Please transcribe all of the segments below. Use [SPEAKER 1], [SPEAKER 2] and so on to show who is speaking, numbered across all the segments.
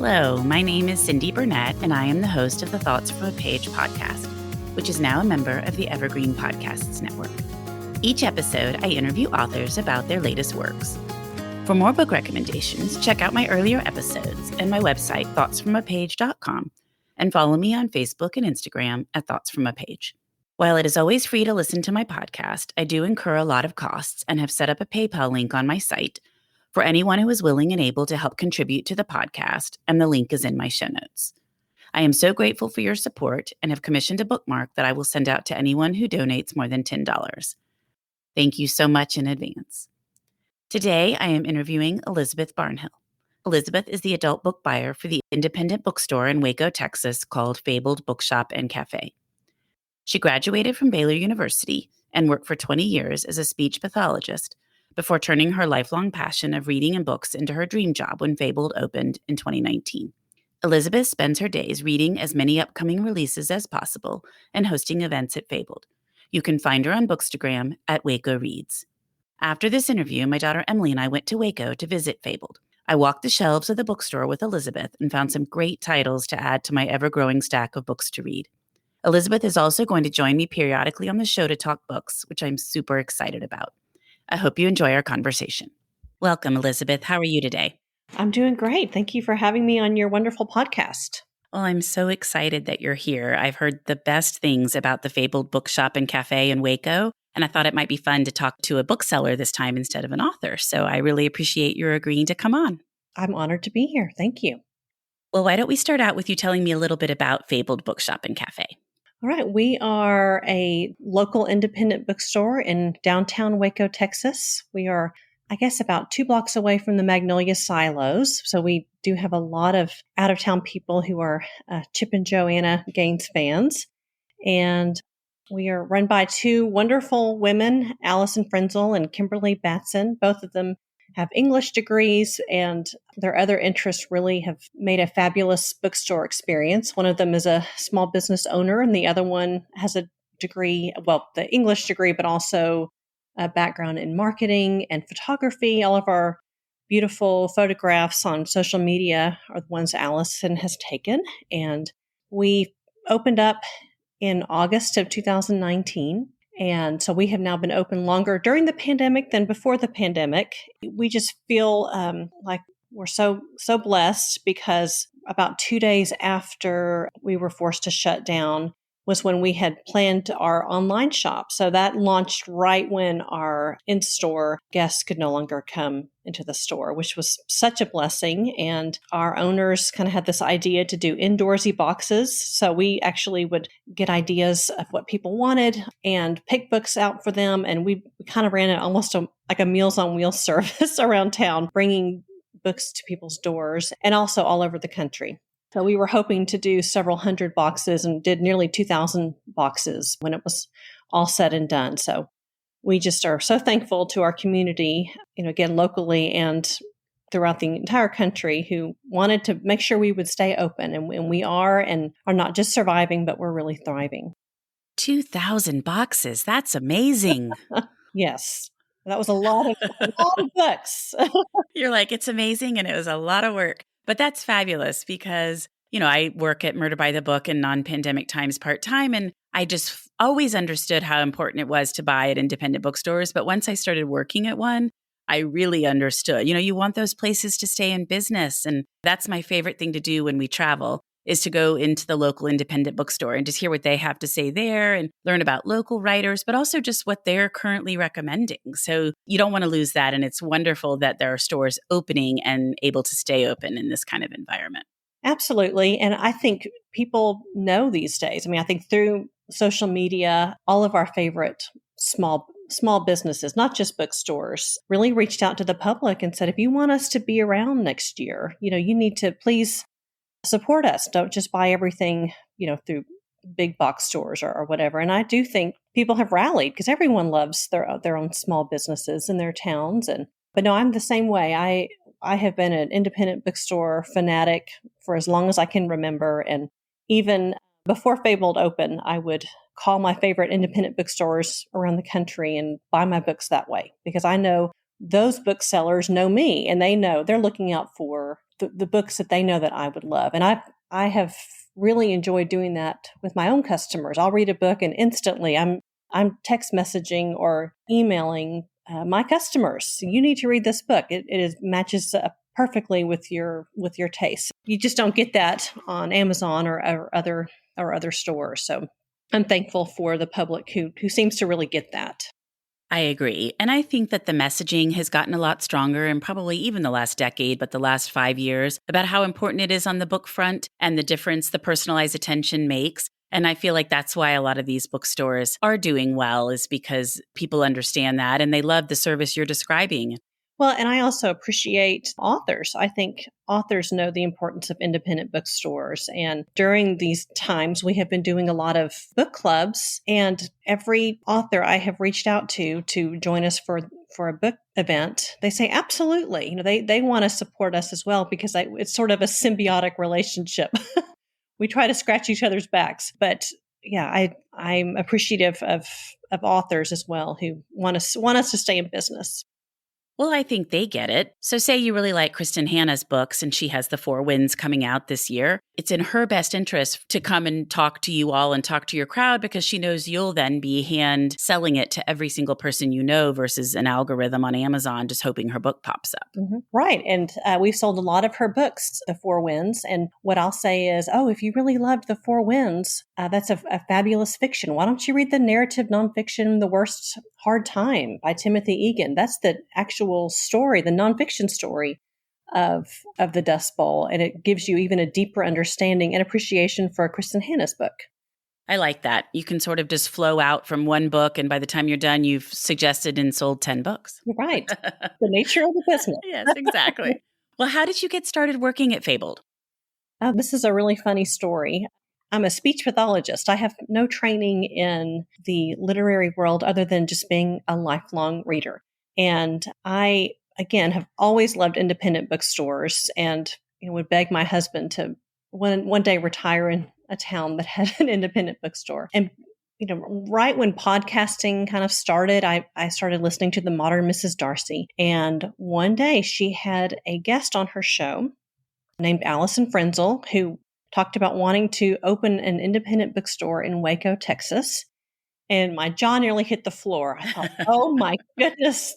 [SPEAKER 1] Hello, my name is Cindy Burnett, and I am the host of the Thoughts from a Page podcast, which is now a member of the Evergreen Podcasts Network. Each episode, I interview authors about their latest works. For more book recommendations, check out my earlier episodes and my website, thoughtsfromapage.com, and follow me on Facebook and Instagram at Thoughts From A Page. While it is always free to listen to my podcast, I do incur a lot of costs and have set up a PayPal link on my site for anyone who is willing and able to help contribute to the podcast, and the link is in my show notes. I am so grateful for your support and have commissioned a bookmark that I will send out to anyone who donates more than $10. Thank you so much in advance. Today, I am interviewing Elizabeth Barnhill. Elizabeth is the adult book buyer for the independent bookstore in Waco, Texas called Fabled Bookshop and Café. She graduated from Baylor University and worked for 20 years as a speech pathologist before turning her lifelong passion of reading and books into her dream job when Fabled opened in 2019. Elizabeth spends her days reading as many upcoming releases as possible and hosting events at Fabled. You can find her on Bookstagram at Waco Reads. After this interview, my daughter Emily and I went to Waco to visit Fabled. I walked the shelves of the bookstore with Elizabeth and found some great titles to add to my ever-growing stack of books to read. Elizabeth is also going to join me periodically on the show to talk books, which I'm super excited about. I hope you enjoy our conversation. Welcome, Elizabeth. How are you today?
[SPEAKER 2] I'm doing great. Thank you for having me on your wonderful podcast.
[SPEAKER 1] Well, I'm so excited that you're here. I've heard the best things about the Fabled Bookshop and Café in Waco, and I thought it might be fun to talk to a bookseller this time instead of an author. So I really appreciate your agreeing to come on.
[SPEAKER 2] I'm honored to be here. Thank you.
[SPEAKER 1] Well, why don't we start out with you telling me a little bit about Fabled Bookshop and Café?
[SPEAKER 2] All right. We are a local independent bookstore in downtown Waco, Texas. We are, I guess, about 2 blocks away from the Magnolia Silos. So we do have a lot of out-of-town people who are Chip and Joanna Gaines fans. And we are run by 2 wonderful women, Allison Frenzel and Kimberly Batson. Both of them have English degrees, and their other interests really have made a fabulous bookstore experience. One of them is a small business owner, and the other one has a degree, well, the English degree, but also a background in marketing and photography. All of our beautiful photographs on social media are the ones Allison has taken. And we opened up in August of 2019. And so we have now been open longer during the pandemic than before the pandemic. We just feel like we're so blessed because about 2 days after we were forced to shut down was when we had planned our online shop. So that launched right when our in-store guests could no longer come into the store, which was such a blessing. And our owners kind of had this idea to do indoorsy boxes. So we actually would get ideas of what people wanted and pick books out for them. And we kind of ran it almost like a Meals on Wheels service around town, bringing books to people's doors and also all over the country. So we were hoping to do several hundred boxes and did nearly 2,000 boxes when it was all said and done. So we just are so thankful to our community, again, locally and throughout the entire country, who wanted to make sure we would stay open. And we are, and are not just surviving, but we're really thriving.
[SPEAKER 1] 2,000 boxes. That's amazing.
[SPEAKER 2] Yes. That was a lot of books.
[SPEAKER 1] You're like, it's amazing. And it was a lot of work. But that's fabulous because, I work at Murder by the Book in non-pandemic times part-time, and I just always understood how important it was to buy at independent bookstores. But once I started working at one, I really understood. You want those places to stay in business. And that's my favorite thing to do when we travel, is to go into the local independent bookstore and just hear what they have to say there and learn about local writers, but also just what they're currently recommending. So you don't want to lose that. And it's wonderful that there are stores opening and able to stay open in this kind of environment.
[SPEAKER 2] Absolutely. And I think people know these days. I think through social media, all of our favorite small businesses, not just bookstores, really reached out to the public and said, if you want us to be around next year, you need to please support us. Don't just buy everything, through big box stores or whatever. And I do think people have rallied because everyone loves their own small businesses in their towns. But no, I'm the same way. I have been an independent bookstore fanatic for as long as I can remember. And even before Fabled opened, I would call my favorite independent bookstores around the country and buy my books that way, because I know those booksellers know me and they know they're looking out for the books that they know that I would love. And I have really enjoyed doing that with my own customers. I'll read a book and instantly I'm text messaging or emailing my customers. You need to read this book. Matches perfectly with your taste. You just don't get that on Amazon or other stores. So I'm thankful for the public who seems to really get that.
[SPEAKER 1] I agree. And I think that the messaging has gotten a lot stronger and probably even the last decade, but the last 5 years about how important it is on the book front and the difference the personalized attention makes. And I feel like that's why a lot of these bookstores are doing well, is because people understand that and they love the service you're describing.
[SPEAKER 2] Well, and I also appreciate authors. I think authors know the importance of independent bookstores. And during these times, we have been doing a lot of book clubs. And every author I have reached out to join us for a book event, they say, absolutely. They want to support us as well, because it's sort of a symbiotic relationship. We try to scratch each other's backs. But yeah, I'm appreciative of authors as well who want us to stay in business.
[SPEAKER 1] Well, I think they get it. So say you really like Kristen Hanna's books and she has the Four Winds coming out this year. It's in her best interest to come and talk to you all and talk to your crowd, because she knows you'll then be hand selling it to every single person you know versus an algorithm on Amazon just hoping her book pops up.
[SPEAKER 2] Mm-hmm. Right. And we've sold a lot of her books, The Four Winds. And what I'll say is, if you really loved The Four Winds, that's a fabulous fiction. Why don't you read the narrative nonfiction, The Worst Hard Time by Timothy Egan? That's the actual story, the nonfiction story of the Dust Bowl. And it gives you even a deeper understanding and appreciation for Kristen Hanna's book.
[SPEAKER 1] I like that. You can sort of just flow out from one book, and by the time you're done, you've suggested and sold 10 books.
[SPEAKER 2] You're right. The nature of the business.
[SPEAKER 1] Yes, exactly. Well, how did you get started working at Fabled?
[SPEAKER 2] This is a really funny story. I'm a speech pathologist. I have no training in the literary world other than just being a lifelong reader. And I, again, have always loved independent bookstores, and would beg my husband to one day retire in a town that had an independent bookstore. And right when podcasting kind of started, I started listening to the Modern Mrs. Darcy. And one day she had a guest on her show named Allison Frenzel, who talked about wanting to open an independent bookstore in Waco, Texas. And my jaw nearly hit the floor. I thought, oh my goodness,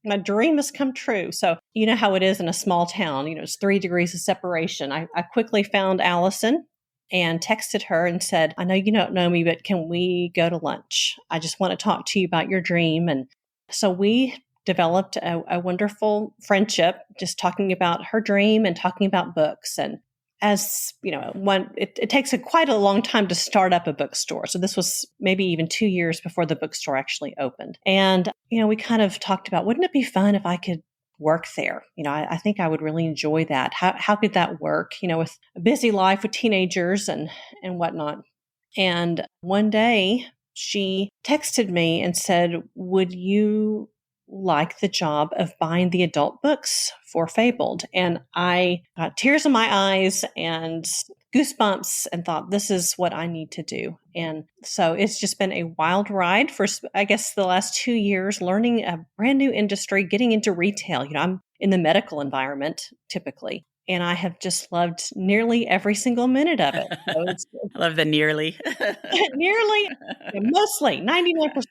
[SPEAKER 2] my dream has come true. So you know how it is in a small town, it's 3 degrees of separation. I quickly found Allison and texted her and said, I know you don't know me, but can we go to lunch? I just want to talk to you about your dream. And so we developed a wonderful friendship, just talking about her dream and talking about books. And as it takes quite a long time to start up a bookstore. So this was maybe even 2 years before the bookstore actually opened. And, we kind of talked about, wouldn't it be fun if I could work there? I think I would really enjoy that. How could that work, with a busy life with teenagers and whatnot. And one day she texted me and said, would you like the job of buying the adult books for Fabled? And I got tears in my eyes and goosebumps and thought, this is what I need to do. And so it's just been a wild ride for, I guess, the last 2 years, learning a brand new industry, getting into retail. I'm in the medical environment typically, and I have just loved nearly every single minute of it. So
[SPEAKER 1] I love the nearly.
[SPEAKER 2] Nearly, mostly, 99%.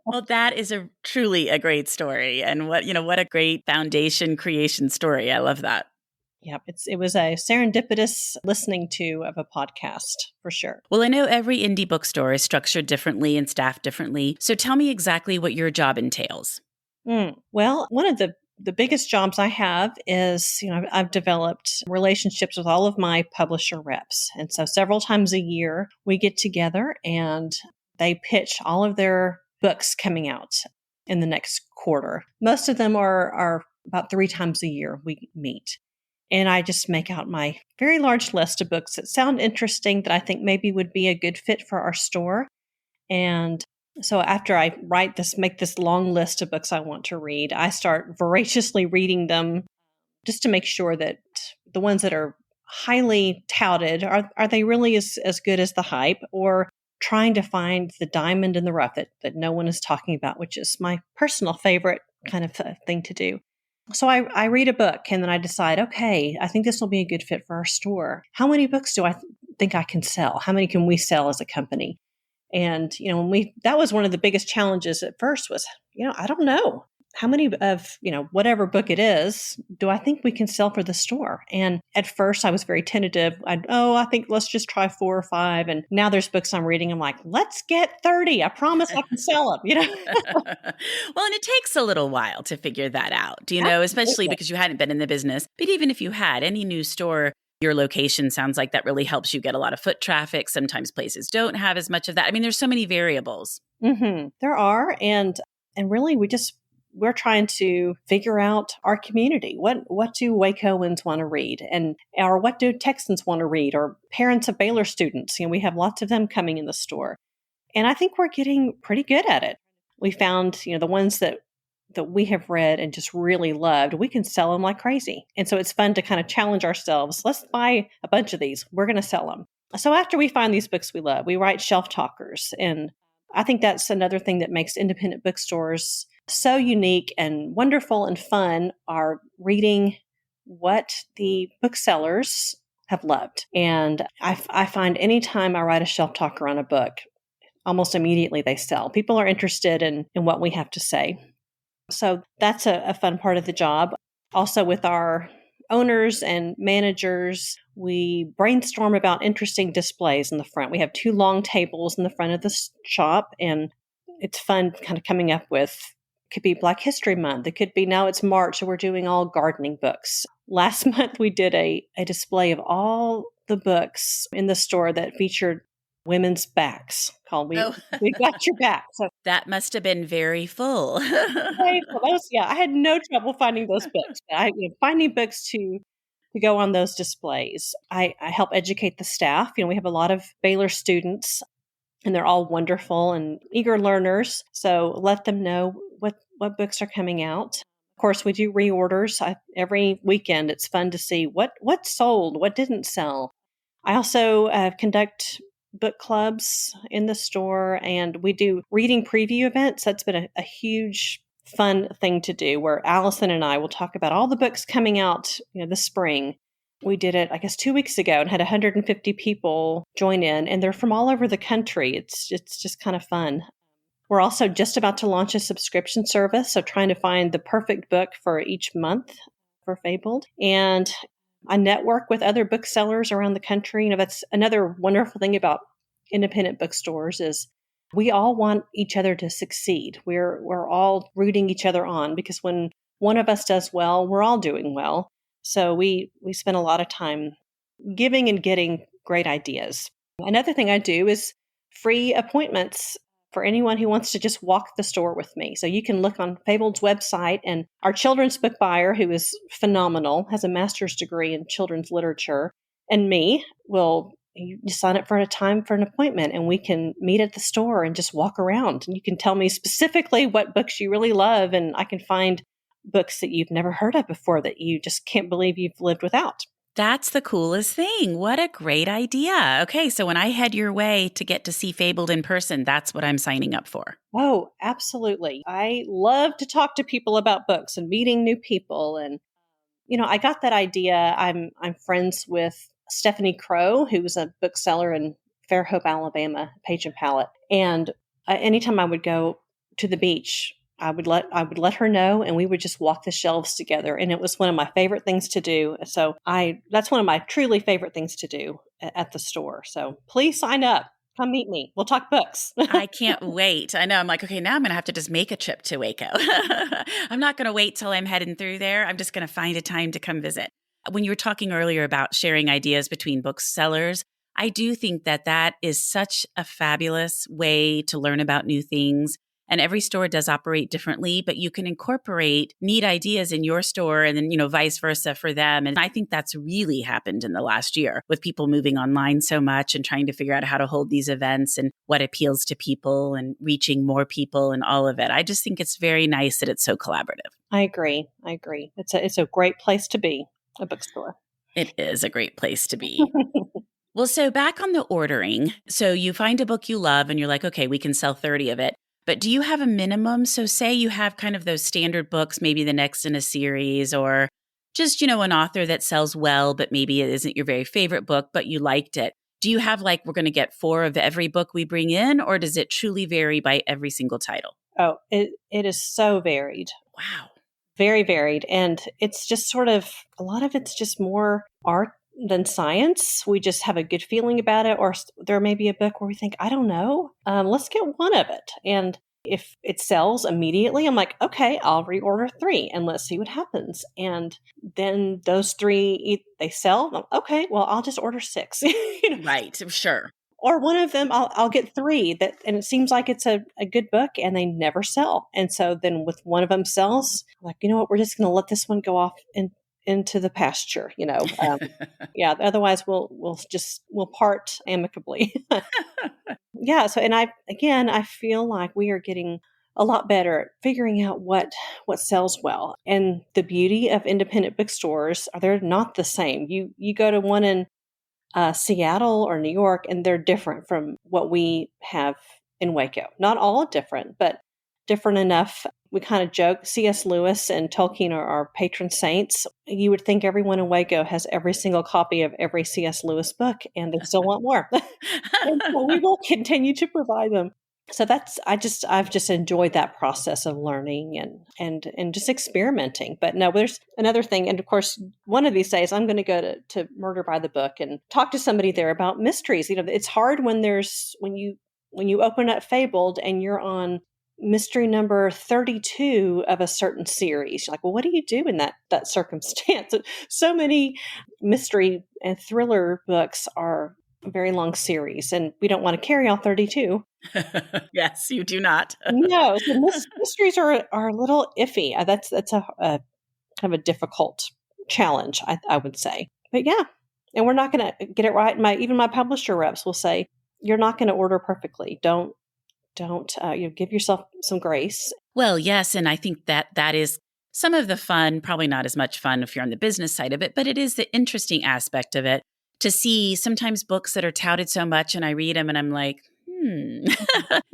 [SPEAKER 1] Well, that is truly a great story. And what a great foundation creation story. I love that.
[SPEAKER 2] Yep. It was a serendipitous listening to of a podcast for sure.
[SPEAKER 1] Well, I know every indie bookstore is structured differently and staffed differently. So tell me exactly what your job entails.
[SPEAKER 2] Well, one of the biggest jobs I have is, I've developed relationships with all of my publisher reps. And so several times a year we get together and they pitch all of their books coming out in the next quarter. Most of them are about 3 times a year we meet. And I just make out my very large list of books that sound interesting, that I think maybe would be a good fit for our store. And so after I make this long list of books I want to read, I start voraciously reading them just to make sure that the ones that are highly touted, are they really as good as the hype, or trying to find the diamond in the rough that no one is talking about, which is my personal favorite kind of thing to do. So I read a book and then I decide, okay, I think this will be a good fit for our store. How many books do I think I can sell? How many can we sell as a company? And, that was one of the biggest challenges at first was, I don't know how many of, whatever book it is, do I think we can sell for the store? And at first I was very tentative. I think let's just try 4 or 5. And now there's books I'm reading. I'm like, let's get 30. I promise I can sell them.
[SPEAKER 1] Well, and it takes a little while to figure that out, especially
[SPEAKER 2] Absolutely.
[SPEAKER 1] because you hadn't been in the business. But even if you had any new store, your location sounds like that really helps you get a lot of foot traffic. Sometimes places don't have as much of that. I mean, there's so many variables.
[SPEAKER 2] There are. And really we're trying to figure out our community. What do Wacoans want to read, or what do Texans want to read, or parents of Baylor students? We have lots of them coming in the store, and I think we're getting pretty good at it. We found the ones that we have read and just really loved, we can sell them like crazy, and so it's fun to kind of challenge ourselves. Let's buy a bunch of these. We're going to sell them. So after we find these books we love, we write shelf talkers, and I think that's another thing that makes independent bookstores so unique and wonderful and fun, are reading what the booksellers have loved. And I find anytime I write a shelf talker on a book, almost immediately they sell. People are interested in what we have to say. So that's a fun part of the job. Also with our owners and managers, we brainstorm about interesting displays in the front. We have 2 long tables in the front of the shop, and it's fun kind of coming up with, could be Black History Month. It could be, now it's March, so we're doing all gardening books. Last month, we did a display of all the books in the store that featured women's backs, called We Got Your Back. So
[SPEAKER 1] That must have been very full.
[SPEAKER 2] I had no trouble finding those books. Finding books to go on those displays. I help educate the staff. We have a lot of Baylor students, and they're all wonderful and eager learners. So let them know what books are coming out. Of course, we do reorders every weekend. It's fun to see what sold, what didn't sell. I also conduct book clubs in the store, and we do reading preview events. That's been a huge fun thing to do, where Allison and I will talk about all the books coming out this spring. We did it, I guess, 2 weeks ago, and had 150 people join in, and they're from all over the country. It's just kind of fun. We're also just about to launch a subscription service, so trying to find the perfect book for each month for Fabled. And I network with other booksellers around the country. That's another wonderful thing about independent bookstores, is we all want each other to succeed. We're all rooting each other on, because when one of us does well, we're all doing well. So we spend a lot of time giving and getting great ideas. Another thing I do is free appointments for anyone who wants to just walk the store with me. So you can look on Fabled's website, and our children's book buyer, who is phenomenal, has a master's degree in children's literature, and me will you sign up for a time for an appointment, and we can meet at the store and just walk around. And you can tell me specifically what books you really love, and I can find books that you've never heard of before that you just can't believe you've lived without.
[SPEAKER 1] That's the coolest thing. What a great idea. Okay, so when I head your way to get to see Fabled in person, that's what I'm signing up for.
[SPEAKER 2] Oh, absolutely. I love to talk to people about books and meeting new people. And, I got that idea. I'm friends with Stephanie Crow, who was a bookseller in Fairhope, Alabama, Page and Palette. And anytime I would go to the beach, I would let her know, and we would just walk the shelves together. And it was one of my favorite things to do. So that's one of my truly favorite things to do at the store. So please sign up. Come meet me. We'll talk books.
[SPEAKER 1] I can't wait. I know. I'm like, okay, now I'm going to have to just make a trip to Waco. I'm not going to wait till I'm heading through there. I'm just going to find a time to come visit. When you were talking earlier about sharing ideas between booksellers, I do think that is such a fabulous way to learn about new things. And every store does operate differently, but you can incorporate neat ideas in your store and then, vice versa for them. And I think that's really happened in the last year with people moving online so much and trying to figure out how to hold these events and what appeals to people and reaching more people and all of it. I just think it's very nice that it's so collaborative.
[SPEAKER 2] I agree. It's a great place to be, a bookstore.
[SPEAKER 1] It is a great place to be. Well, so back on the ordering. So you find a book you love and you're like, okay, we can sell 30 of it. But do you have a minimum? So say you have kind of those standard books, maybe the next in a series, or just, an author that sells well, but maybe it isn't your very favorite book, but you liked it. Do you have like, we're going to get 4 of every book we bring in, or does it truly vary by every single title?
[SPEAKER 2] Oh, it is so varied.
[SPEAKER 1] Wow.
[SPEAKER 2] Very varied. And it's just sort of, a lot of it's just more art than science. We just have a good feeling about it. Or there may be a book where we think, I don't know, let's get one of it. And if it sells immediately, I'm like, okay, I'll reorder 3 and let's see what happens. And then those 3, they sell. Okay, well, I'll just order 6.
[SPEAKER 1] Right. Sure.
[SPEAKER 2] Or one of them, I'll get 3 and it seems like it's a good book and they never sell. And so then with one of them sells, I'm like, you know what, we're just going to let this one go off into the pasture, yeah. Otherwise we'll part amicably. Yeah. So, and I feel like we are getting a lot better at figuring out what sells well. And the beauty of independent bookstores are they're not the same. You go to one in Seattle or New York, and they're different from what we have in Waco. Not all different, but different enough. We kind of joke, C.S. Lewis and Tolkien are our patron saints. You would think everyone in Waco has every single copy of every C.S. Lewis book, and they still want more. And so we will continue to provide them. So I've just enjoyed that process of learning and just experimenting. But no, there's another thing. And of course, one of these days I'm going to go to Murder by the Book and talk to somebody there about mysteries. It's hard when you open up Fabled and you're on mystery number 32 of a certain series. You're like, well, what do you do in that circumstance? So many mystery and thriller books are a very long series, and we don't want to carry all 32.
[SPEAKER 1] Yes, you do not.
[SPEAKER 2] No, so mysteries are a little iffy. That's a kind of a difficult challenge, I would say. But yeah, and we're not going to get it right. Even my publisher reps will say, you're not going to order perfectly. Don't give yourself some grace.
[SPEAKER 1] Well, yes, and I think that is some of the fun, probably not as much fun if you're on the business side of it, but it is the interesting aspect of it to see sometimes books that are touted so much and I read them and I'm like,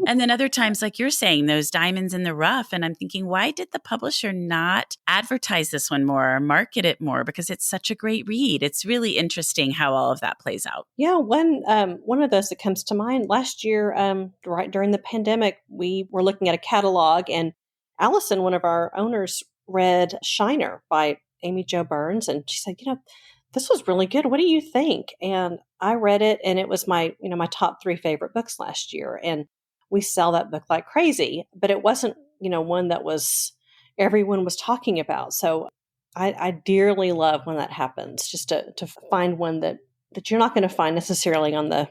[SPEAKER 1] and then other times, like you're saying, those diamonds in the rough. And I'm thinking, why did the publisher not advertise this one more or market it more? Because it's such a great read. It's really interesting how all of that plays out.
[SPEAKER 2] Yeah, one of those that comes to mind last year, right during the pandemic, we were looking at a catalog, and Allison, one of our owners, read Shiner by Amy Jo Burns, and she said, this was really good. What do you think? And I read it, and it was my top 3 favorite books last year. And we sell that book like crazy, but it wasn't, one that everyone was talking about. So I dearly love when that happens, just to find one that you're not going to find necessarily on the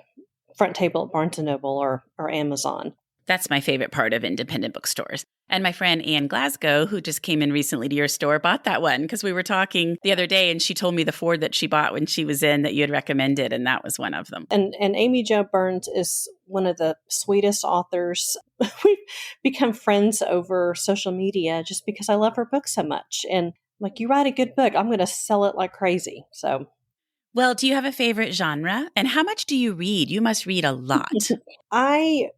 [SPEAKER 2] front table at Barnes & Noble or Amazon.
[SPEAKER 1] That's my favorite part of independent bookstores. And my friend Anne Glasgow, who just came in recently to your store, bought that one because we were talking the other day and she told me the 4 that she bought when she was in that you had recommended, and that was one of them.
[SPEAKER 2] And Amy Jo Burns is one of the sweetest authors. We've become friends over social media just because I love her book so much. And like, you write a good book, I'm going to sell it like crazy. So,
[SPEAKER 1] well, do you have a favorite genre? And how much do you read? You must read a lot.
[SPEAKER 2] I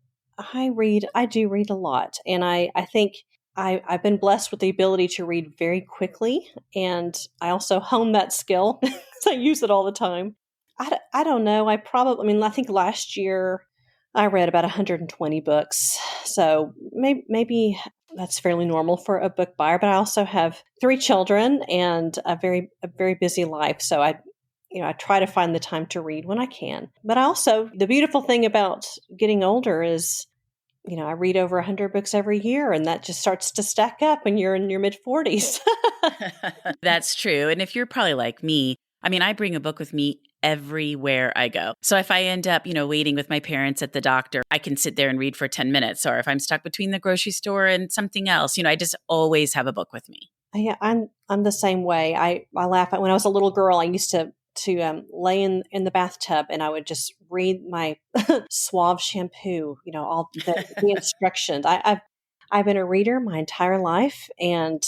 [SPEAKER 2] do read a lot. And I think I've been blessed with the ability to read very quickly. And I also hone that skill because I use it all the time. I don't know. I think last year I read about 120 books. So maybe that's fairly normal for a book buyer, but I also have 3 children and a very busy life. So I try to find the time to read when I can. But the beautiful thing about getting older is, I read over 100 books every year, and that just starts to stack up when you're in your mid-40s.
[SPEAKER 1] That's true. And if you're probably like me, I bring a book with me everywhere I go. So if I end up, waiting with my parents at the doctor, I can sit there and read for 10 minutes. Or if I'm stuck between the grocery store and something else, I just always have a book with me.
[SPEAKER 2] Yeah, I'm the same way. I laugh at when I was a little girl, I used to lay in the bathtub and I would just read my Suave shampoo, all the instructions. I've been a reader my entire life, and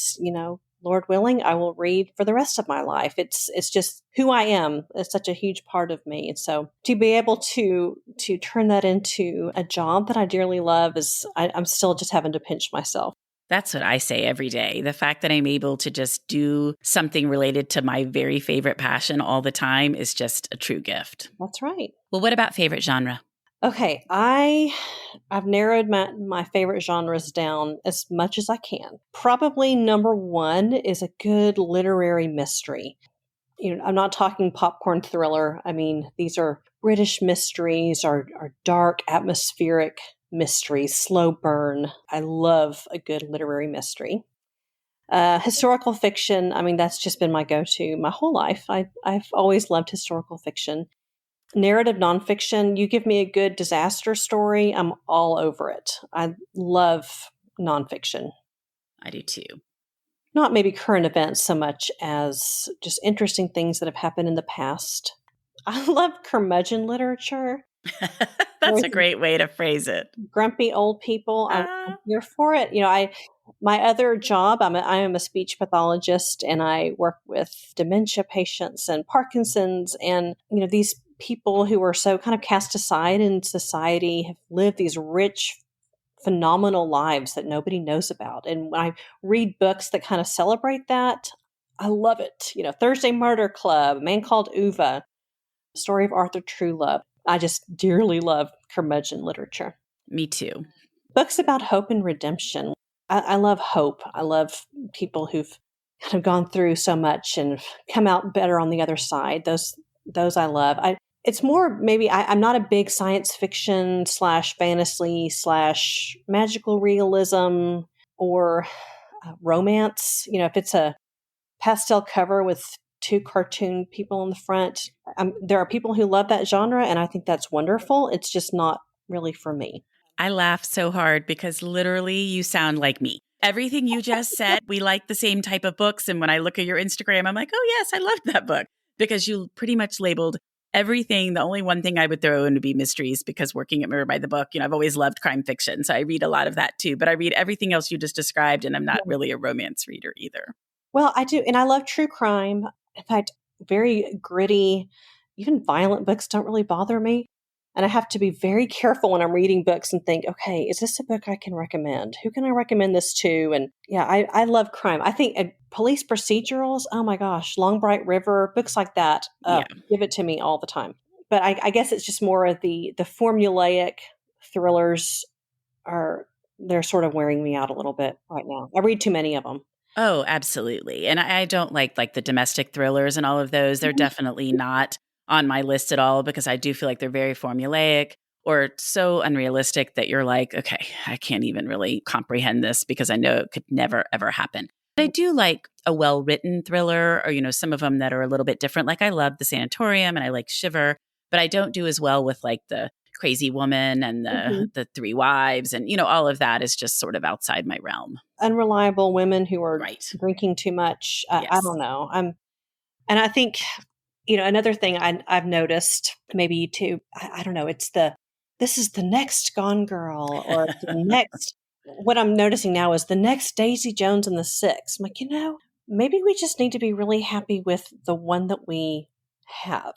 [SPEAKER 2] Lord willing, I will read for the rest of my life. It's just who I am. It's such a huge part of me. And so to be able to turn that into a job that I dearly love I'm still just having to pinch myself.
[SPEAKER 1] That's what I say every day. The fact that I'm able to just do something related to my very favorite passion all the time is just a true gift.
[SPEAKER 2] That's right.
[SPEAKER 1] Well, what about favorite genre?
[SPEAKER 2] Okay, I've narrowed my favorite genres down as much as I can. Probably number one is a good literary mystery. I'm not talking popcorn thriller. I mean, these are British mysteries, are dark, atmospheric mysteries, slow burn. I love a good literary mystery. Historical fiction, I mean, that's just been my go-to my whole life. I've always loved historical fiction. Narrative nonfiction, you give me a good disaster story, I'm all over it. I love nonfiction.
[SPEAKER 1] I do too.
[SPEAKER 2] Not maybe current events so much as just interesting things that have happened in the past. I love curmudgeon literature.
[SPEAKER 1] That's a great way to phrase it.
[SPEAKER 2] Grumpy old people. I'm here for it. My other job, I am a speech pathologist, and I work with dementia patients and Parkinson's, and these people who are so kind of cast aside in society have lived these rich, phenomenal lives that nobody knows about. And when I read books that kind of celebrate that, I love it. Thursday Murder Club, A Man Called Uva, The Story of Arthur Trulove. I just dearly love curmudgeon literature.
[SPEAKER 1] Me too.
[SPEAKER 2] Books about hope and redemption. I love hope. I love people who've kind of gone through so much and come out better on the other side. Those I love. It's more maybe I'm not a big science fiction / fantasy / magical realism or romance. If it's a pastel cover with two cartoon people on the front, there are people who love that genre, and I think that's wonderful. It's just not really for me.
[SPEAKER 1] I laugh so hard because literally you sound like me. Everything you just said, we like the same type of books. And when I look at your Instagram, I'm like, oh, yes, I loved that book because you pretty much labeled everything. The only one thing I would throw in would be mysteries because working at Mirror by the Book, I've always loved crime fiction. So I read a lot of that too. But I read everything else you just described, and I'm not really a romance reader either.
[SPEAKER 2] Well, I do. And I love true crime. In fact, very gritty, even violent books don't really bother me. And I have to be very careful when I'm reading books and think, okay, is this a book I can recommend? Who can I recommend this to? And yeah, I love crime. I think police procedurals, oh my gosh, Long Bright River, books like that, give it to me all the time. But I guess it's just more of the formulaic thrillers they're sort of wearing me out a little bit right now. I read too many of them.
[SPEAKER 1] Oh, absolutely. And I don't like the domestic thrillers and all of those. They're definitely not on my list at all because I do feel like they're very formulaic or so unrealistic that you're like, okay, I can't even really comprehend this because I know it could never, ever happen. But I do like a well-written thriller or, some of them that are a little bit different. Like I love The Sanatorium and I like Shiver, but I don't do as well with the Crazy Woman and the Three Wives and, all of that is just sort of outside my realm.
[SPEAKER 2] Unreliable women who are drinking too much.
[SPEAKER 1] Yes.
[SPEAKER 2] I don't know. And I think, another thing I've noticed, maybe you too, I don't know, this is the next Gone Girl or the next, what I'm noticing now is the next Daisy Jones and the Six. I'm like, maybe we just need to be really happy with the one that we have.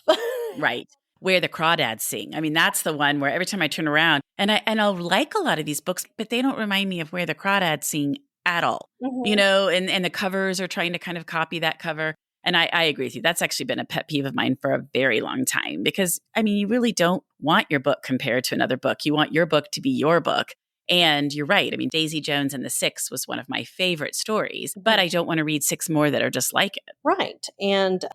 [SPEAKER 1] Right. Where the Crawdads Sing. I mean, that's the one where every time I turn around and I'll like a lot of these books, but they don't remind me of Where the Crawdads Sing at all, and the covers are trying to kind of copy that cover. And I agree with you. That's actually been a pet peeve of mine for a very long time because, you really don't want your book compared to another book. You want your book to be your book. And you're right. Daisy Jones and the Six was one of my favorite stories, but I don't want to read 6 more that are just like it.
[SPEAKER 2] Right. And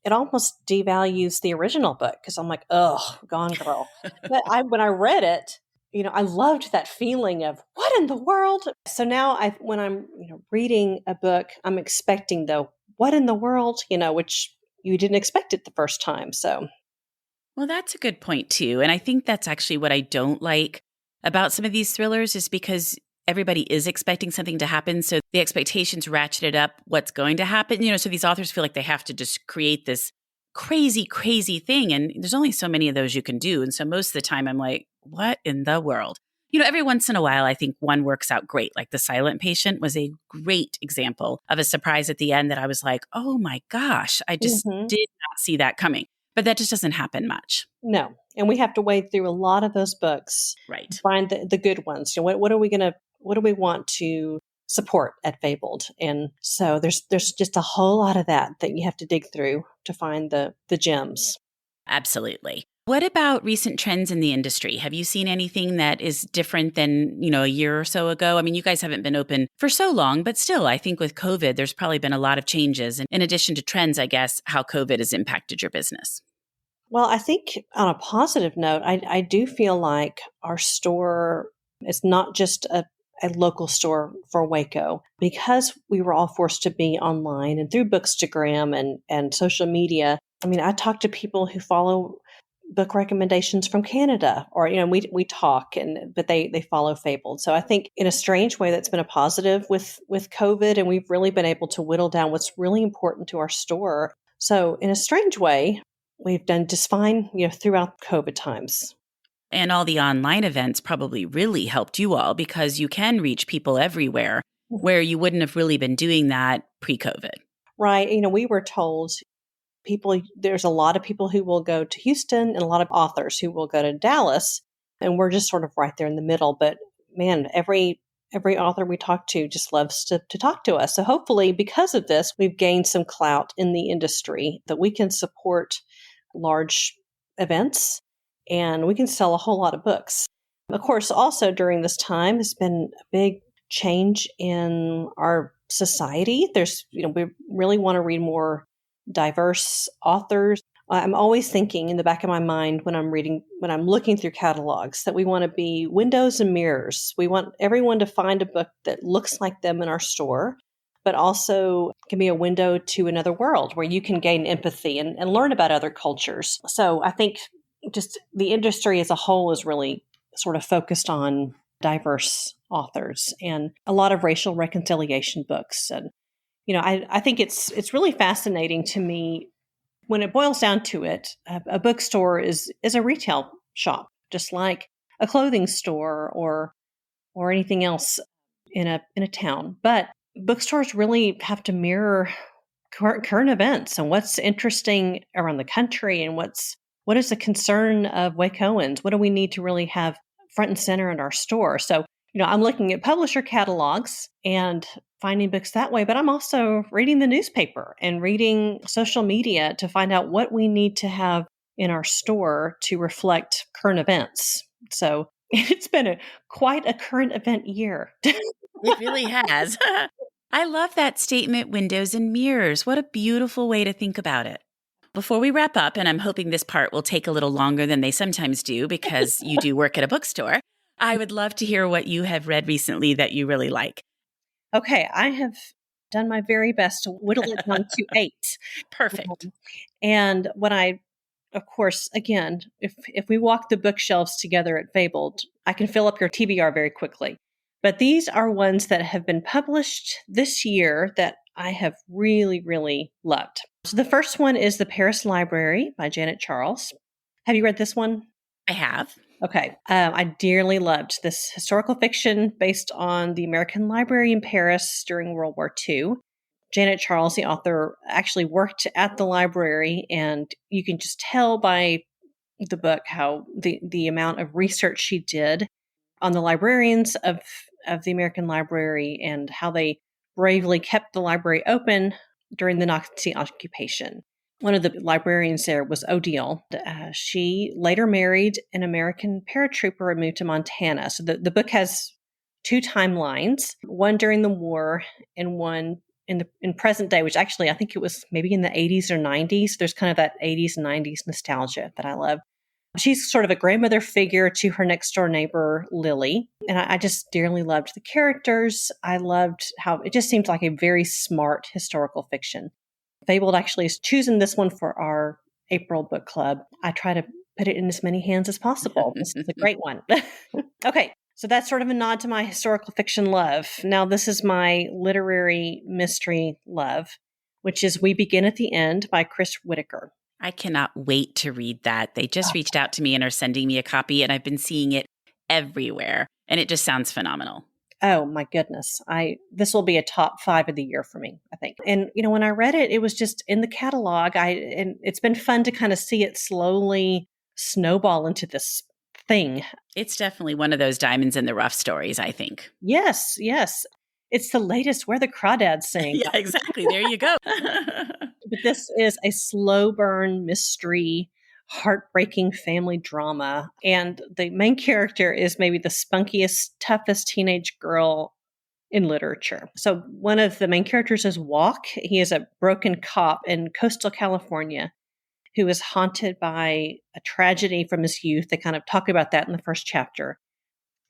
[SPEAKER 2] it almost devalues the original book because I'm like, oh, Gone Girl. But when I read it, I loved that feeling of what in the world? So now when I'm reading a book, I'm expecting the what in the world, which you didn't expect it the first time. So,
[SPEAKER 1] well, that's a good point too. And I think that's actually what I don't like about some of these thrillers is because everybody is expecting something to happen. So the expectations ratcheted up what's going to happen, so these authors feel like they have to just create this crazy, crazy thing. And there's only so many of those you can do. And so most of the time I'm like, what in the world? Every once in a while, I think one works out great. Like The Silent Patient was a great example of a surprise at the end that I was like, oh my gosh, I just
[SPEAKER 2] Mhm.
[SPEAKER 1] did not see that coming. But that just doesn't happen much.
[SPEAKER 2] No. And we have to wade through a lot of those books to
[SPEAKER 1] Right.
[SPEAKER 2] find the good ones. What do we want to support at Fabled? And so there's just a whole lot of that you have to dig through to find the gems.
[SPEAKER 1] Absolutely. What about recent trends in the industry? Have you seen anything that is different than, a year or so ago? I mean, you guys haven't been open for so long, but still, I think with COVID, there's probably been a lot of changes. And in addition to trends, I guess, how COVID has impacted your business.
[SPEAKER 2] Well, I think on a positive note, I do feel like our store is not just a local store for Waco because we were all forced to be online and through Bookstagram and social media. I mean, I talk to people who follow book recommendations from Canada, or we talk, but they follow Fabled. So I think in a strange way that's been a positive with COVID, and we've really been able to whittle down what's really important to our store. So in a strange way, we've done just fine, throughout COVID times.
[SPEAKER 1] And all the online events probably really helped you all because you can reach people everywhere where you wouldn't have really been doing that pre-COVID.
[SPEAKER 2] Right. We were told there's a lot of people who will go to Houston and a lot of authors who will go to Dallas, and we're just sort of right there in the middle. But man, every author we talk to just loves to talk to us. So hopefully because of this, we've gained some clout in the industry that we can support large events and we can sell a whole lot of books. Of course, also during this time has been a big change in our society. We really want to read more diverse authors. I'm always thinking in the back of my mind when I'm looking through catalogs, that we want to be windows and mirrors. We want everyone to find a book that looks like them in our store, but also can be a window to another world where you can gain empathy and learn about other cultures. So I think just the industry as a whole is really sort of focused on diverse authors and a lot of racial reconciliation books. And I think it's really fascinating to me when it boils down to it. A bookstore is a retail shop, just like a clothing store or anything else in a town. But bookstores really have to mirror current events and what's interesting around the country and what is the concern of Wacoans. What do we need to really have front and center in our store? So I'm looking at publisher catalogs and finding books that way, but I'm also reading the newspaper and reading social media to find out what we need to have in our store to reflect current events. So it's been quite a current event year.
[SPEAKER 1] It really has. I love that statement, windows and mirrors. What a beautiful way to think about it. Before we wrap up, and I'm hoping this part will take a little longer than they sometimes do because you do work at a bookstore, I would love to hear what you have read recently that you really like.
[SPEAKER 2] Okay, I have done my very best to whittle it down to 8.
[SPEAKER 1] Perfect.
[SPEAKER 2] And of course, again, if we walk the bookshelves together at Fabled, I can fill up your TBR very quickly. But these are ones that have been published this year that I have really, really loved. So the first one is The Paris Library by Janet Charles. Have you read this one?
[SPEAKER 1] I have.
[SPEAKER 2] Okay. I dearly loved this historical fiction based on the American Library in Paris during World War II. Janet Charles, the author, actually worked at the library, and you can just tell by the book how the amount of research she did on the librarians of the American Library and how they bravely kept the library open during the Nazi occupation. One of the librarians there was Odile. She later married an American paratrooper and moved to Montana. So the book has 2 timelines, one during the war and one in present day, which actually I think it was maybe in the 80s or 90s. There's kind of that 80s and 90s nostalgia that I love. She's sort of a grandmother figure to her next door neighbor, Lily. And I just dearly loved the characters. I loved how it just seems like a very smart historical fiction. Fabled actually is choosing this one for our April book club. I try to put it in as many hands as possible. This is a great one. Okay, so that's sort of a nod to my historical fiction love. Now, this is my literary mystery love, which is We Begin at the End by Chris Whitaker.
[SPEAKER 1] I cannot wait to read that. They just reached out to me and are sending me a copy, and I've been seeing it everywhere. And it just sounds phenomenal.
[SPEAKER 2] Oh my goodness. This will be a top 5 of the year for me, I think. And when I read it, it was just in the catalog. And it's been fun to kind of see it slowly snowball into this thing.
[SPEAKER 1] It's definitely one of those diamonds in the rough stories, I think.
[SPEAKER 2] Yes, yes. It's the latest Where the Crawdads Sing.
[SPEAKER 1] Yeah, exactly. There you go.
[SPEAKER 2] But this is a slow burn mystery, heartbreaking family drama. And the main character is maybe the spunkiest, toughest teenage girl in literature. So one of the main characters is Walk. He is a broken cop in coastal California who is haunted by a tragedy from his youth. They kind of talk about that in the first chapter.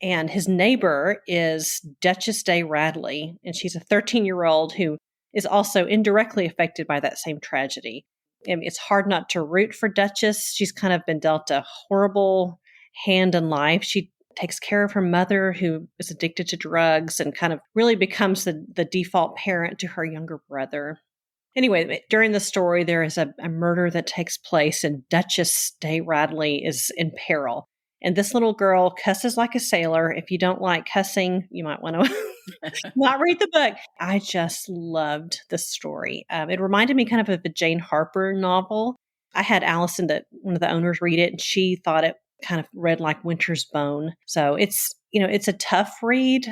[SPEAKER 2] And his neighbor is Duchess Day Radley, and she's a 13-year-old who is also indirectly affected by that same tragedy. And it's hard not to root for Duchess. She's kind of been dealt a horrible hand in life. She takes care of her mother, who is addicted to drugs, and kind of really becomes the default parent to her younger brother. Anyway, during the story, there is a murder that takes place, and Duchess Day Radley is in peril. And this little girl cusses like a sailor. If you don't like cussing, you might want to not read the book. I just loved the story. It reminded me kind of a Jane Harper novel. I had Allison, one of the owners, read it, and she thought it kind of read like Winter's Bone. So it's a tough read,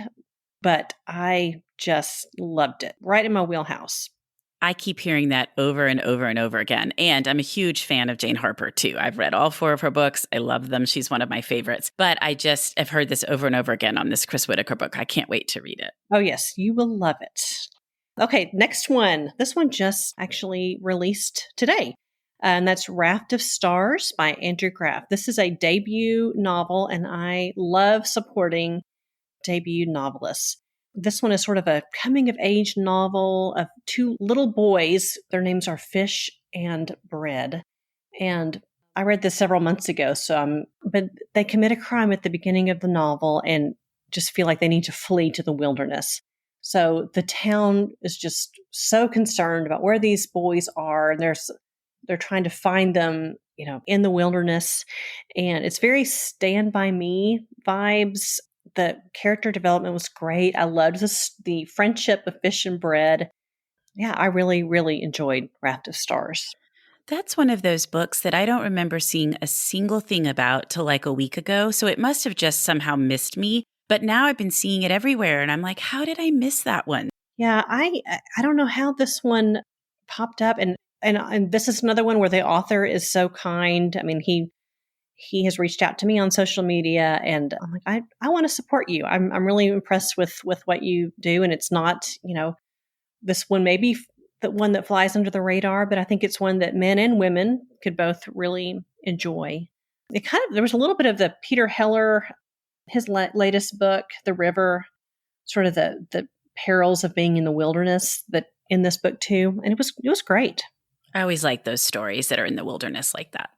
[SPEAKER 2] but I just loved it. Right in my wheelhouse.
[SPEAKER 1] I keep hearing that over and over and over again. And I'm a huge fan of Jane Harper, too. I've read all 4 of her books. I love them. She's one of my favorites. But I just have heard this over and over again on this Chris Whitaker book. I can't wait to read it.
[SPEAKER 2] Oh, yes. You will love it. Okay, next one. This one just actually released today. And that's Raft of Stars by Andrew Graff. This is a debut novel, and I love supporting debut novelists. This one is sort of a coming-of-age novel of 2 little boys. Their names are Fish and Bread. And I read this several months ago, but they commit a crime at the beginning of the novel and just feel like they need to flee to the wilderness. So the town is just so concerned about where these boys are, and they're trying to find them, in the wilderness. And it's very Stand By Me vibes. The character development was great. I loved the friendship of Fish and Bread. Yeah, I really, really enjoyed Raft of Stars.
[SPEAKER 1] That's one of those books that I don't remember seeing a single thing about till like a week ago. So it must have just somehow missed me. But now I've been seeing it everywhere. And I'm like, how did I miss that one?
[SPEAKER 2] Yeah, I don't know how this one popped up. And this is another one where the author is so kind. I mean, he has reached out to me on social media, and I'm like, I want to support you. I'm really impressed with what you do. And it's not, this one may be the one that flies under the radar, but I think it's one that men and women could both really enjoy. There was a little bit of the Peter Heller, his latest book, The River, sort of the perils of being in the wilderness, that in this book too. And it was great.
[SPEAKER 1] I always like those stories that are in the wilderness like that.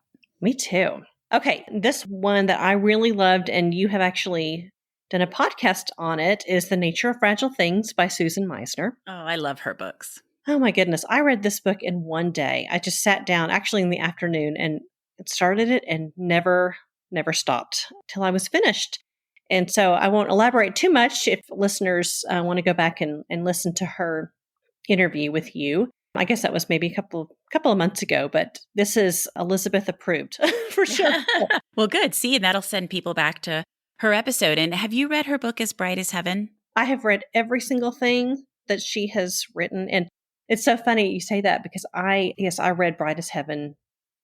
[SPEAKER 2] Me too. Okay, this one that I really loved, and you have actually done a podcast on it, is The Nature of Fragile Things by Susan Meisner.
[SPEAKER 1] Oh, I love her books.
[SPEAKER 2] Oh my goodness. I read this book in one day. I just sat down, actually in the afternoon, and started it and never stopped till I was finished. And so I won't elaborate too much if listeners want to go back and listen to her interview with you. I guess that was maybe a couple of months ago, but this is Elizabeth approved for sure.
[SPEAKER 1] Well, good. See, and that'll send people back to her episode. And have you read her book, As Bright as Heaven?
[SPEAKER 2] I have read every single thing that she has written. And it's so funny you say that, because I read Bright as Heaven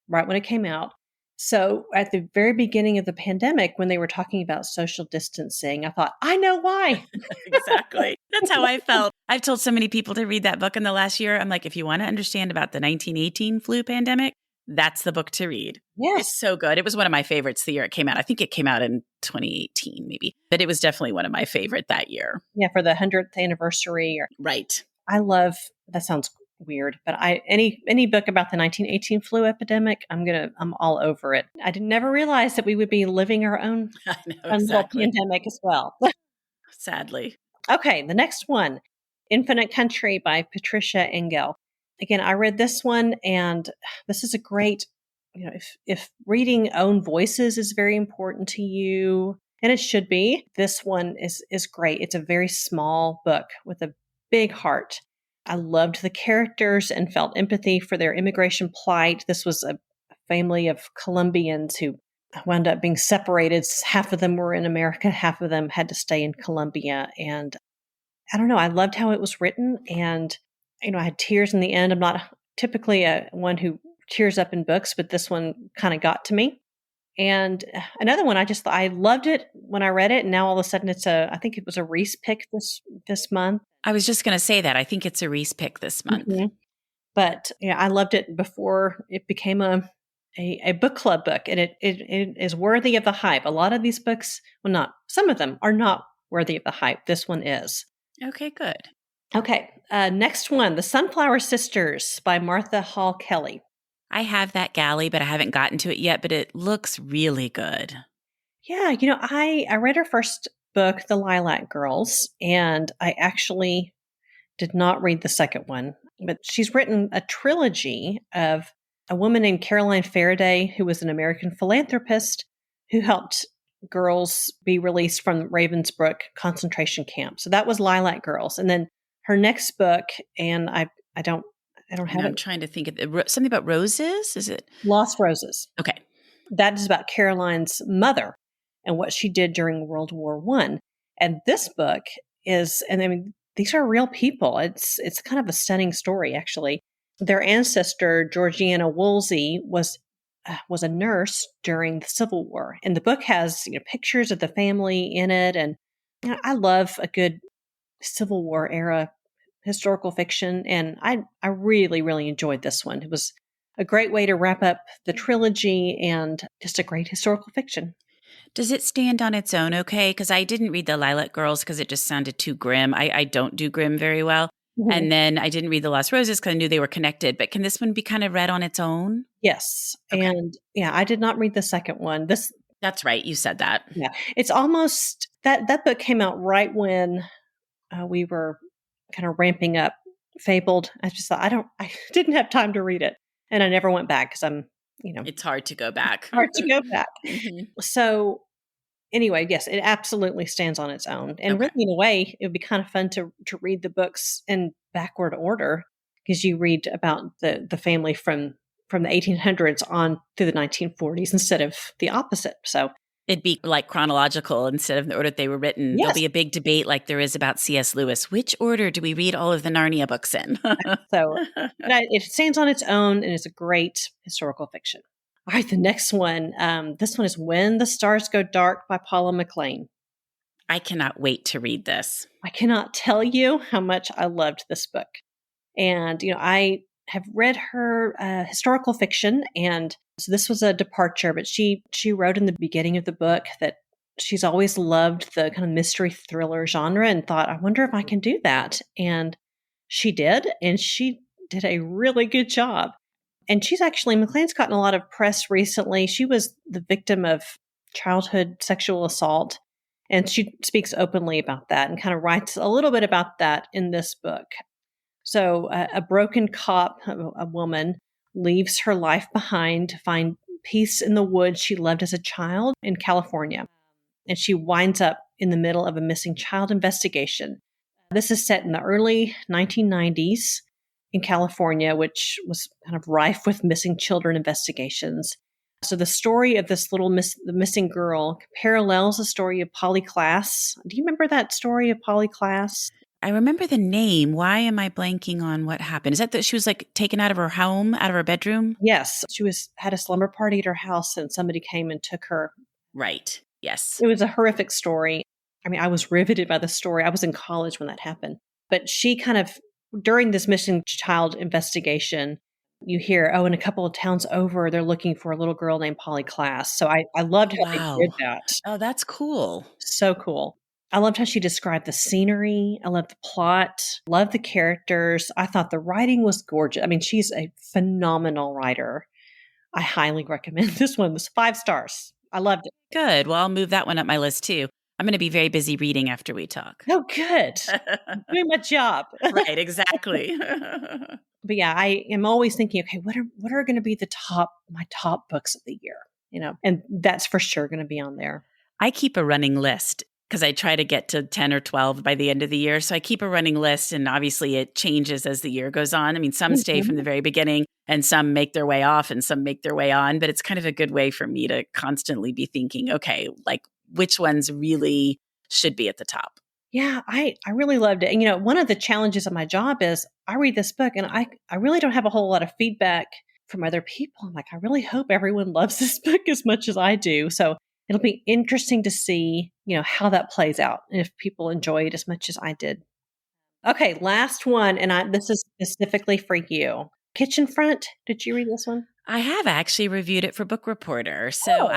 [SPEAKER 2] right when it came out. So at the very beginning of the pandemic, when they were talking about social distancing, I thought, I know why.
[SPEAKER 1] Exactly. That's how I felt. I've told so many people to read that book in the last year. I'm like, if you want to understand about the 1918 flu pandemic, that's the book to read.
[SPEAKER 2] Yes.
[SPEAKER 1] It's so good. It was one of my favorites the year it came out. I think it came out in 2018 maybe, but it was definitely one of my favorite that year.
[SPEAKER 2] Yeah, for the 100th anniversary.
[SPEAKER 1] Right.
[SPEAKER 2] I love, that sounds weird, but any book about the 1918 flu epidemic, I'm all over it. I never realized that we would be living our own little pandemic as well.
[SPEAKER 1] Sadly.
[SPEAKER 2] Okay, the next one, Infinite Country by Patricia Engel. Again, I read this one, and this is a great, if reading own voices is very important to you, And it should be. This one is great. It's a very small book with a big heart. I loved the characters and felt empathy for their immigration plight. This was a family of Colombians who wound up being separated. Half of them were in America, half of them had to stay in Colombia. And I don't know, I loved how it was written. And, I had tears in the end. I'm not typically one who tears up in books, but this one kind of got to me. And another one, I loved it when I read it. And now all of a sudden I think it was a Reese pick this month.
[SPEAKER 1] I was just going to say that. I think it's a Reese pick this month.
[SPEAKER 2] Mm-hmm. But I loved it before it became a book club book, and it is worthy of the hype. A lot of these books, some of them are not worthy of the hype. This one is.
[SPEAKER 1] Okay, good.
[SPEAKER 2] Okay, next one, The Sunflower Sisters by Martha Hall Kelly.
[SPEAKER 1] I have that galley, but I haven't gotten to it yet, but it looks really good.
[SPEAKER 2] Yeah, I read her first book, The Lilac Girls, and I actually did not read the second one. But she's written a trilogy of a woman named Caroline Faraday, who was an American philanthropist who helped girls be released from Ravensbrück concentration camp. So that was Lilac Girls. And then her next book, and I don't have it.
[SPEAKER 1] I'm trying to think of something about roses. Is it
[SPEAKER 2] Lost Roses?
[SPEAKER 1] Okay.
[SPEAKER 2] That is about Caroline's mother and what she did during World War I. And this book is, and I mean, these are real people. It's kind of a stunning story, actually. Their ancestor, Georgiana Woolsey, was a nurse during the Civil War, and the book has pictures of the family in it. And I love a good Civil War era historical fiction, and I really, really enjoyed this one. It was a great way to wrap up the trilogy and just a great historical fiction.
[SPEAKER 1] Does it stand on its own okay? Because I didn't read The Lilac Girls because it just sounded too grim. I don't do grim very well. Mm-hmm. And then I didn't read The Lost Roses because I knew they were connected. But can this one be kind of read on its own?
[SPEAKER 2] Yes. Okay. And I did not read the second one.
[SPEAKER 1] That's right. You said that.
[SPEAKER 2] Yeah. It's almost, that book came out right when we were kind of ramping up Fabled. I just thought, I didn't have time to read it. And I never went back because
[SPEAKER 1] it's hard to go back.
[SPEAKER 2] Mm-hmm. So anyway, yes, it absolutely stands on its own. And really, in a way, it would be kind of fun to read the books in backward order, because you read about the family from the 1800s on through the 1940s instead of the opposite. So
[SPEAKER 1] it'd be like chronological instead of the order they were written. Yes. There'll be a big debate like there is about C.S. Lewis. Which order do we read all of the Narnia books in?
[SPEAKER 2] So it stands on its own, and it's a great historical fiction. All right, the next one. This one is When the Stars Go Dark by Paula McLain.
[SPEAKER 1] I cannot wait to read this.
[SPEAKER 2] I cannot tell you how much I loved this book. And, I have read her historical fiction, and so this was a departure, but she wrote in the beginning of the book that she's always loved the kind of mystery thriller genre and thought, I wonder if I can do that. And she did, and she did a really good job. And McLain's gotten a lot of press recently. She was the victim of childhood sexual assault, and she speaks openly about that and kind of writes a little bit about that in this book. So a broken cop, a woman, leaves her life behind to find peace in the woods she loved as a child in California. And she winds up in the middle of a missing child investigation. This is set in the early 1990s in California, which was kind of rife with missing children investigations. So the story of this the missing girl parallels the story of Polly Klaas. Do you remember that story of Polly Klaas?
[SPEAKER 1] I remember the name. Why am I blanking on what happened? Is that she was like taken out of her home, out of her bedroom?
[SPEAKER 2] Yes. She had a slumber party at her house, and somebody came and took her.
[SPEAKER 1] Right. Yes.
[SPEAKER 2] It was a horrific story. I mean, I was riveted by the story. I was in college when that happened. But she kind of, during this missing child investigation, you hear, in a couple of towns over, they're looking for a little girl named Polly Klaas. So I loved how they did that.
[SPEAKER 1] Oh, that's cool.
[SPEAKER 2] So cool. I loved how she described the scenery. I loved the plot. Loved the characters. I thought the writing was gorgeous. I mean, she's a phenomenal writer. I highly recommend this one. It was 5 stars. I loved it.
[SPEAKER 1] Good. Well, I'll move that one up my list too. I'm going to be very busy reading after we talk.
[SPEAKER 2] Oh, good. Doing my job.
[SPEAKER 1] Right, exactly.
[SPEAKER 2] But yeah, I am always thinking, okay, what are going to be my top books of the year? And that's for sure going to be on there.
[SPEAKER 1] I keep a running list because I try to get to 10 or 12 by the end of the year. So I keep a running list, and obviously it changes as the year goes on. I mean, some stay from the very beginning and some make their way off and some make their way on, but it's kind of a good way for me to constantly be thinking, okay, like which ones really should be at the top.
[SPEAKER 2] Yeah, I really loved it. And, one of the challenges of my job is I read this book and I really don't have a whole lot of feedback from other people. I'm like, I really hope everyone loves this book as much as I do. So it'll be interesting to see, how that plays out and if people enjoy it as much as I did. Okay, last one. And this is specifically for you. Kitchen Front. Did you read this one?
[SPEAKER 1] I have actually reviewed it for Book Reporter. So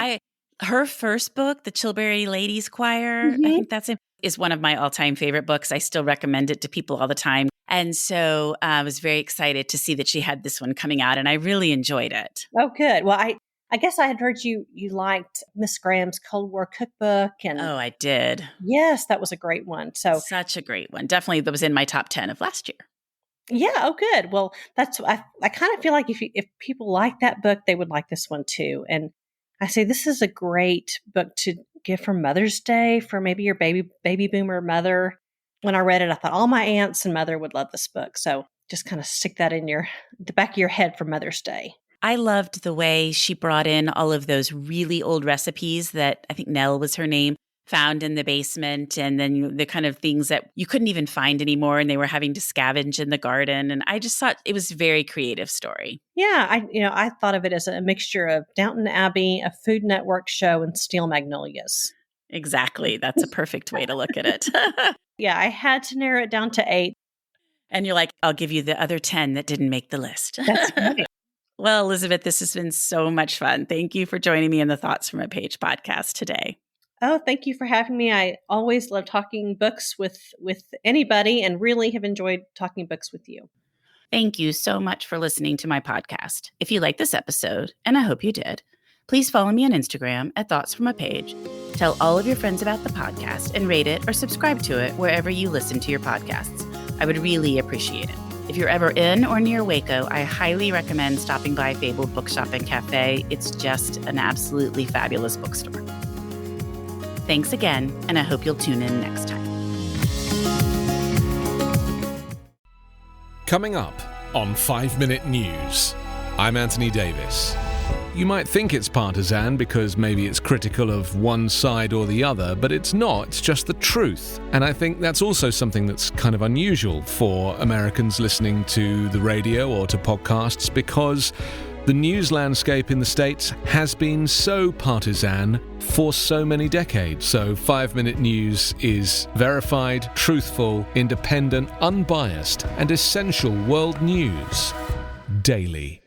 [SPEAKER 1] her first book, The Chilbury Ladies Choir, I think that's it, is one of my all-time favorite books. I still recommend it to people all the time. And so I was very excited to see that she had this one coming out, and I really enjoyed it.
[SPEAKER 2] Oh, good. Well, I guess I had heard you liked Miss Graham's Cold War cookbook.
[SPEAKER 1] Oh, I did.
[SPEAKER 2] Yes, that was a great one. So
[SPEAKER 1] such a great one. Definitely that was in my top 10 of last year.
[SPEAKER 2] Yeah. Oh, good. Well, I kind of feel like if people like that book, they would like this one too. And I say this is a great book to give for Mother's Day for maybe your baby boomer mother. When I read it, I thought all my aunts and mother would love this book. So just kind of stick that in the back of your head for Mother's Day.
[SPEAKER 1] I loved the way she brought in all of those really old recipes that I think Nell was her name, found in the basement, and then the kind of things that you couldn't even find anymore, and they were having to scavenge in the garden. And I just thought it was a very creative story.
[SPEAKER 2] Yeah, I thought of it as a mixture of Downton Abbey, a Food Network show, and Steel Magnolias.
[SPEAKER 1] Exactly. That's a perfect way to look at it.
[SPEAKER 2] Yeah, I had to narrow it down to 8.
[SPEAKER 1] And you're like, I'll give you the other 10 that didn't make the list.
[SPEAKER 2] That's right.
[SPEAKER 1] Well, Elizabeth, this has been so much fun. Thank you for joining me in the Thoughts from a Page podcast today.
[SPEAKER 2] Oh, thank you for having me. I always love talking books with anybody and really have enjoyed talking books with you.
[SPEAKER 1] Thank you so much for listening to my podcast. If you like this episode, and I hope you did, please follow me on Instagram at Thoughts from a Page. Tell all of your friends about the podcast and rate it or subscribe to it wherever you listen to your podcasts. I would really appreciate it. If you're ever in or near Waco, I highly recommend stopping by Fabled Bookshop and Café. It's just an absolutely fabulous bookstore. Thanks again, and I hope you'll tune in next time.
[SPEAKER 3] Coming up on 5 Minute News, I'm Anthony Davis. You might think it's partisan because maybe it's critical of one side or the other, but it's not, it's just the truth. And I think that's also something that's kind of unusual for Americans listening to the radio or to podcasts, because the news landscape in the States has been so partisan for so many decades. So 5 Minute News is verified, truthful, independent, unbiased, and essential world news daily.